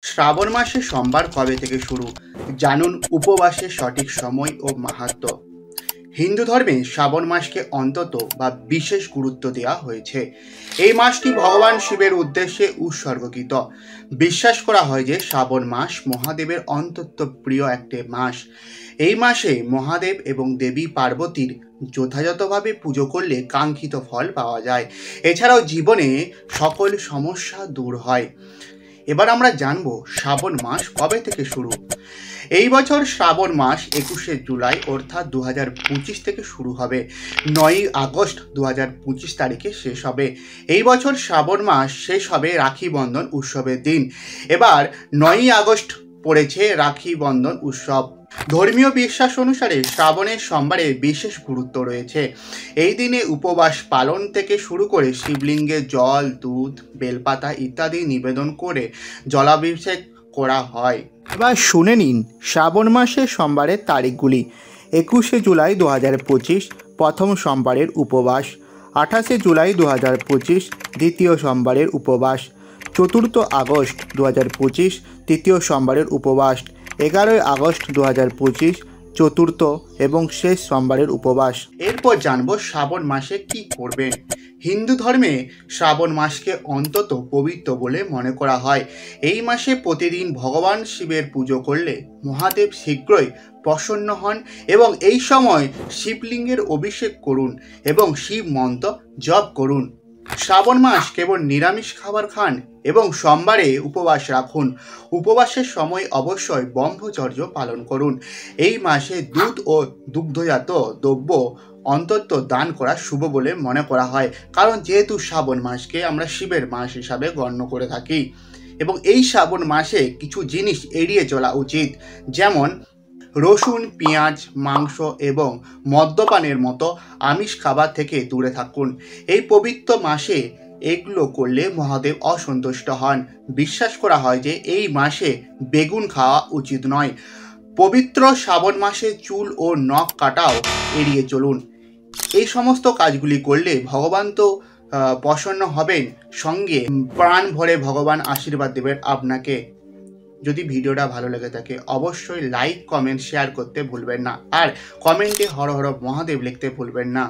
শ্রাবণ মাসে সোমবার কবে থেকে শুরু? জানুন উপবাসের সঠিক সময় ও মাহাত্ম্য। হিন্দু ধর্মে শ্রাবণ মাসকে অন্তত বা বিশেষ গুরুত্ব দেওয়া হয়েছে। এই মাসটি ভগবান শিবের উদ্দেশ্যে উৎসর্গীকৃত। বিশ্বাস করা হয় যে শ্রাবণ মাস মহাদেবের অত্যন্ত প্রিয় একটি মাস। এই মাসে মহাদেব এবং দেবী পার্বতীর যথাযথভাবে পুজো করলে কাঙ্ক্ষিত ফল পাওয়া যায়। এছাড়াও জীবনে সকল সমস্যা দূর হয়। এবার আমরা জানবো শ্রাবণ মাস কবে থেকে শুরু। এই বছর শ্রাবণ মাস 21শে জুলাই অর্থাৎ 2025 থেকে শুরু হবে। 9ই আগস্ট 2025 তারিখে শেষ হবে। এই বছর শ্রাবণ মাস শেষ হবে রাখি বন্ধন উৎসবের দিন। এবার 9ই আগস্ট পড়েছে রাখি বন্ধন উৎসব। ধর্মীয় বিশ্বাস অনুসারে শ্রাবণের সোমবারে বিশেষ গুরুত্ব রয়েছে। এই দিনে উপবাস পালন থেকে শুরু করে শিবলিঙ্গে জল, দুধ, বেলপাতা ইত্যাদি নিবেদন করে জলাভিষেক করা হয়। এবার শুনে নিন শ্রাবণ মাসের সোমবারের তারিখগুলি। 21শে জুলাই 2025 প্রথম সোমবারের উপবাস, 28শে জুলাই 2025 দ্বিতীয় সোমবারের উপবাস, 4 আগস্ট 2025 তৃতীয় সোমবারের উপবাস, 11ই আগস্ট 2025 চতুর্থ এবং শেষ সোমবারের উপবাস। এরপর জানবো শ্রাবণ মাসে কি করবেন। হিন্দু ধর্মে শ্রাবণ মাসকে অন্তত পবিত্র বলে মনে করা হয়। এই মাসে প্রতিদিন ভগবান শিবের পুজো করলে মহাদেব শীঘ্রই প্রসন্ন হন এবং এই সময় শিবলিঙ্গের অভিষেক করুন এবং শিব মন্ত্র জপ করুন। শ্রাবণ মাস কেবল নিরামিষ খাবার খান এবং সোমবারে উপবাস রাখুন। উপবাসের সময় অবশ্যই ব্রহ্মচর্য পালন করুন। এই মাসে দুধ ও দুগ্ধজাত দ্রব্য অন্তত দান করা শুভ বলে মনে করা হয়, কারণ যেহেতু শ্রাবণ মাসকে আমরা শিবের মাস হিসাবে গণ্য করে থাকি এবং এই শ্রাবণ মাসে কিছু জিনিস এড়িয়ে চলা উচিত, যেমন রসুন, পেঁয়াজ, মাংস এবং মদ্যপানের মতো আমিষ খাবার থেকে দূরে থাকুন। এই পবিত্র মাসে এগুলো করলে মহাদেব অসন্তুষ্ট হন। বিশ্বাস করা হয় যে এই মাসে বেগুন খাওয়া উচিত নয়। পবিত্র শ্রাবণ মাসে চুল ও নখ কাটাও এড়িয়ে চলুন। এই সমস্ত কাজগুলি করলে ভগবান তো প্রসন্ন হবেন, সঙ্গে প্রাণ ভরে ভগবান আশীর্বাদ দেবেন আপনাকে। যদি ভিডিওটা ভালো লেগে থাকে অবশ্যই লাইক, কমেন্ট, শেয়ার করতে ভুলবেন না, আর কমেন্টে হর হর মহাদেব লিখতে ভুলবেন না।